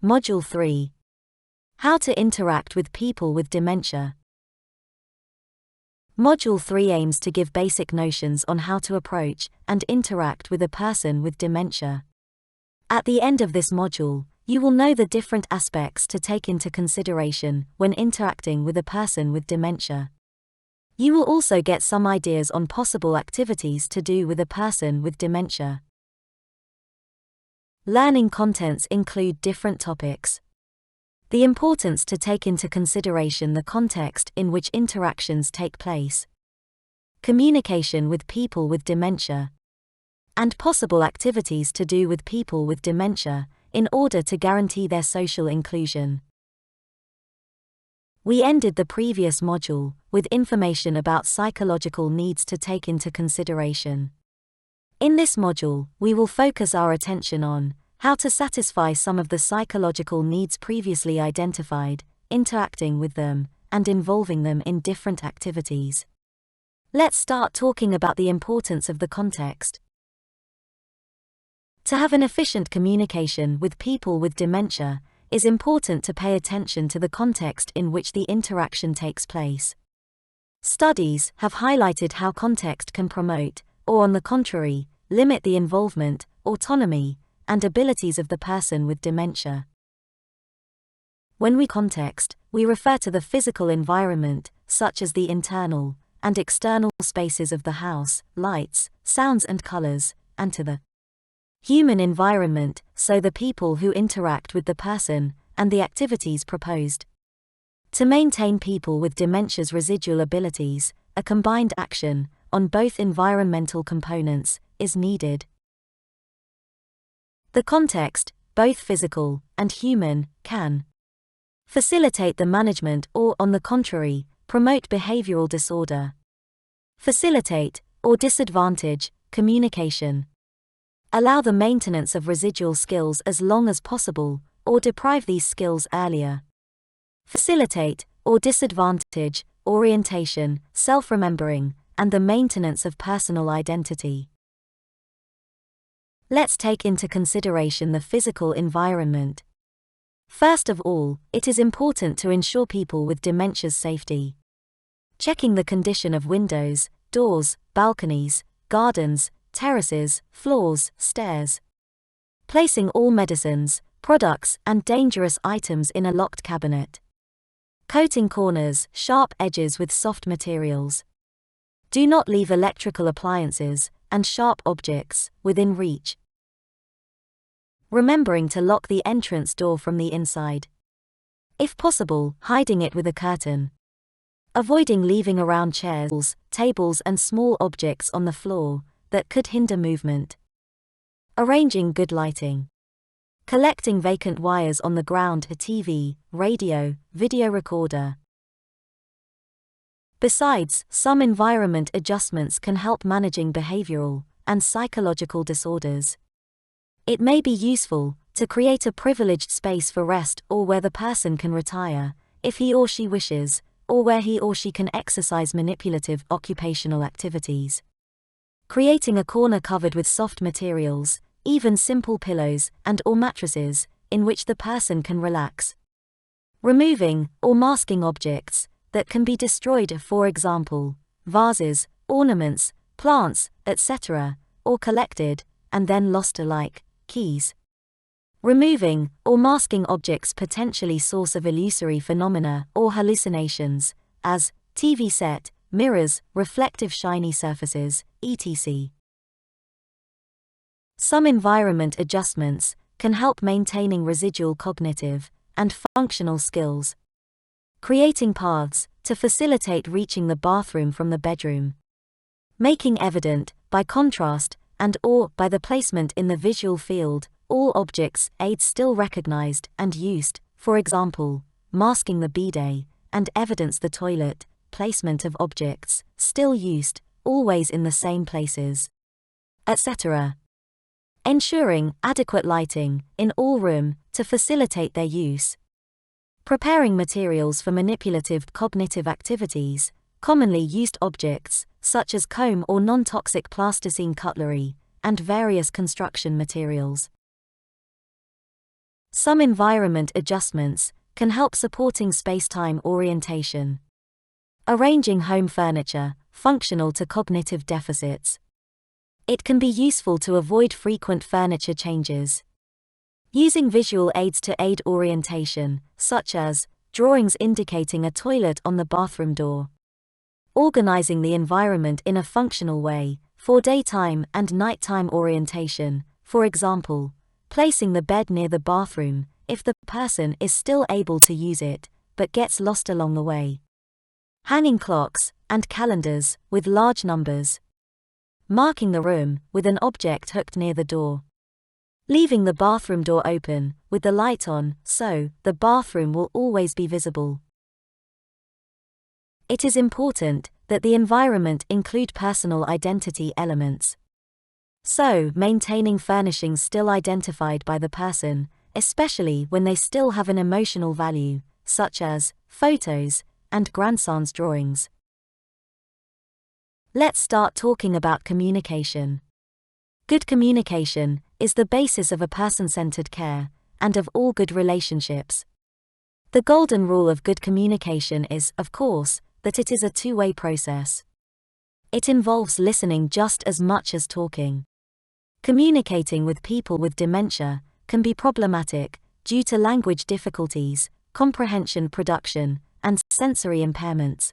Module 3. How to interact with people with dementia. Module 3 aims to give basic notions on how to approach and interact with a person with dementia. At the end of this module, you will know the different aspects to take into consideration when interacting with a person with dementia. You will also get some ideas on possible activities to do with a person with dementia. Learning contents include different topics. The importance to take into consideration the context in which interactions take place. Communication with people with dementia. And possible activities to do with people with dementia, in order to guarantee their social inclusion. We ended the previous module with information about psychological needs to take into consideration. In this module, we will focus our attention on how to satisfy some of the psychological needs previously identified, interacting with them, and involving them in different activities. Let's start talking about the importance of the context. To have an efficient communication with people with dementia, is important to pay attention to the context in which the interaction takes place. Studies have highlighted how context can promote, or on the contrary, limit the involvement, autonomy, and abilities of the person with dementia. When we context, we refer to the physical environment, such as the internal and external spaces of the house, lights, sounds and colors, and to the human environment, so the people who interact with the person, and the activities proposed. To maintain people with dementia's residual abilities, a combined action on both environmental components is needed. The context, both physical and human, can facilitate the management or, on the contrary, promote behavioral disorder. Facilitate, or disadvantage, communication. Allow the maintenance of residual skills as long as possible, or deprive these skills earlier. Facilitate, or disadvantage, orientation, self-remembering, and the maintenance of personal identity. Let's take into consideration the physical environment. First of all, it is important to ensure people with dementia's safety. Checking the condition of windows, doors, balconies, gardens, terraces, floors, stairs. Placing all medicines, products, and dangerous items in a locked cabinet. Coating corners, sharp edges with soft materials. Do not leave electrical appliances and sharp objects within reach. Remembering to lock the entrance door from the inside. If possible, hiding it with a curtain. Avoiding leaving around chairs, tables, and small objects on the floor that could hinder movement. Arranging good lighting. Collecting vacant wires on the ground, a TV, radio, video recorder. Besides, some environment adjustments can help managing behavioral and psychological disorders. It may be useful to create a privileged space for rest or where the person can retire, if he or she wishes, or where he or she can exercise manipulative occupational activities. Creating a corner covered with soft materials, even simple pillows and/or mattresses, in which the person can relax. Removing or masking objects that can be destroyed, for example, vases, ornaments, plants, etc., or collected and then lost, alike keys. Removing or masking objects potentially source of illusory phenomena or hallucinations, as TV set, mirrors, reflective shiny surfaces, etc. Some environment adjustments can help maintaining residual cognitive and functional skills. Creating paths to facilitate reaching the bathroom from the bedroom. Making evident, by contrast, and/or by the placement in the visual field, all objects, aids still recognized and used, for example, masking the bidet, and evidence the toilet, placement of objects, still used, always in the same places, etc. Ensuring adequate lighting in all room to facilitate their use. Preparing materials for manipulative cognitive activities, commonly used objects, such as comb or non-toxic plasticine cutlery, and various construction materials. Some environment adjustments can help supporting space-time orientation. Arranging home furniture, functional to cognitive deficits. It can be useful to avoid frequent furniture changes. Using visual aids to aid orientation, such as drawings indicating a toilet on the bathroom door. Organizing the environment in a functional way, for daytime and nighttime orientation, for example, placing the bed near the bathroom, if the person is still able to use it, but gets lost along the way. Hanging clocks and calendars with large numbers. Marking the room with an object hooked near the door. Leaving the bathroom door open, with the light on, so the bathroom will always be visible. It is important that the environment include personal identity elements. So, maintaining furnishings still identified by the person, especially when they still have an emotional value, such as photos and grandson's drawings. Let's start talking about communication. Good communication is the basis of a person-centered care and of all good relationships. The golden rule of good communication is, of course, that it is a two-way process. It involves listening just as much as talking. Communicating with people with dementia can be problematic due to language difficulties, comprehension production, and sensory impairments.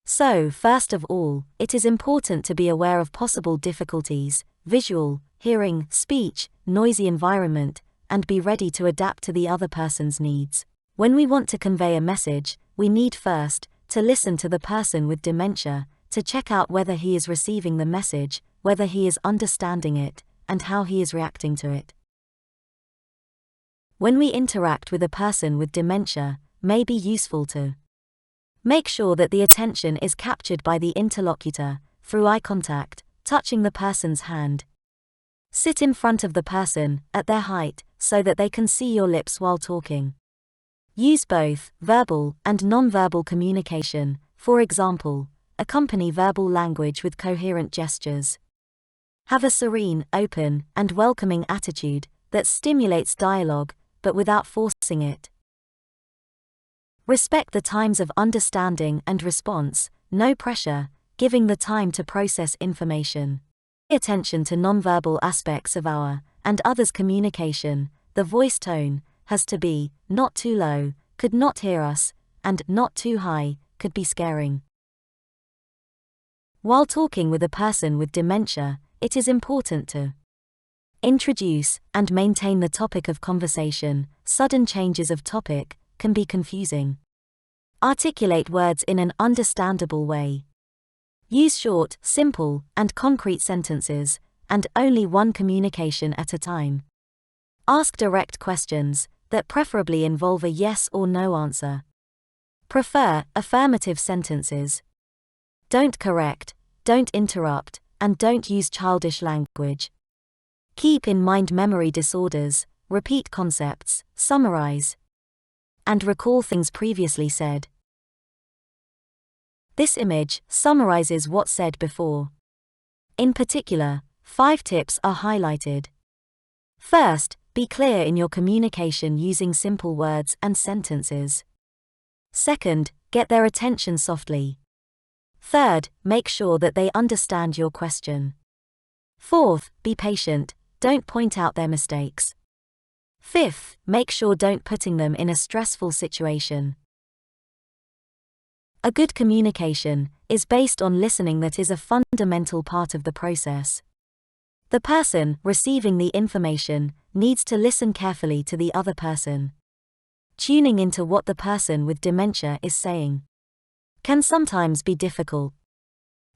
So, first of all, it is important to be aware of possible difficulties, visual, hearing, speech, noisy environment, and be ready to adapt to the other person's needs. When we want to convey a message, we need first to listen to the person with dementia, to check out whether he is receiving the message, whether he is understanding it, and how he is reacting to it. When we interact with a person with dementia, may be useful to make sure that the attention is captured by the interlocutor, through eye contact, touching the person's hand. Sit in front of the person, at their height, so that they can see your lips while talking. Use both verbal and non-verbal communication, for example, accompany verbal language with coherent gestures. Have a serene, open, and welcoming attitude that stimulates dialogue, but without forcing it. Respect the times of understanding and response, no pressure, giving the time to process information. Pay attention to nonverbal aspects of our and others' communication. The voice tone has to be not too low, could not hear us, and not too high, could be scaring. While talking with a person with dementia, it is important to introduce and maintain the topic of conversation. Sudden changes of topic can be confusing. Articulate words in an understandable way. Use short, simple, and concrete sentences, and only one communication at a time. Ask direct questions that preferably involve a yes or no answer. Prefer affirmative sentences. Don't correct, don't interrupt, and don't use childish language. Keep in mind memory disorders, repeat concepts, summarize, and recall things previously said. This image summarizes what's said before. In particular, 5 tips are highlighted. First, be clear in your communication using simple words and sentences. Second, get their attention softly. Third, make sure that they understand your question. Fourth, be patient, don't point out their mistakes. Fifth, make sure don't putting them in a stressful situation. A good communication is based on listening that is a fundamental part of the process. The person receiving the information needs to listen carefully to the other person. Tuning into what the person with dementia is saying can sometimes be difficult.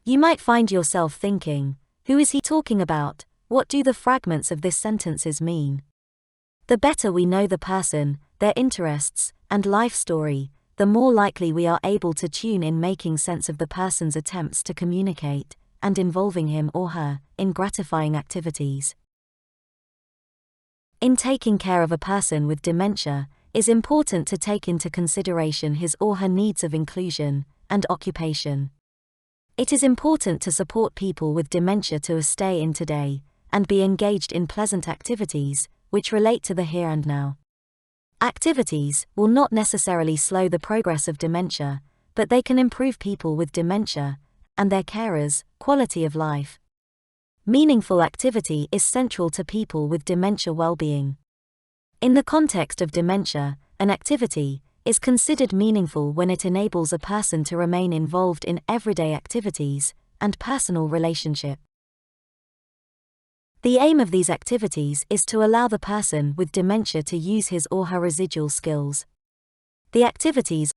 You might find yourself thinking, who is he talking about? What do the fragments of this sentences mean? The better we know the person, their interests, and life story, the more likely we are able to tune in making sense of the person's attempts to communicate, and involving him or her in gratifying activities. In taking care of a person with dementia, it is important to take into consideration his or her needs of inclusion and occupation. It is important to support people with dementia to stay in today and be engaged in pleasant activities, which relate to the here and now. Activities will not necessarily slow the progress of dementia, but they can improve people with dementia, and their carers' quality of life. Meaningful activity is central to people with dementia well-being. In the context of dementia, an activity is considered meaningful when it enables a person to remain involved in everyday activities and personal relationship. The aim of these activities is to allow the person with dementia to use his or her residual skills. The activities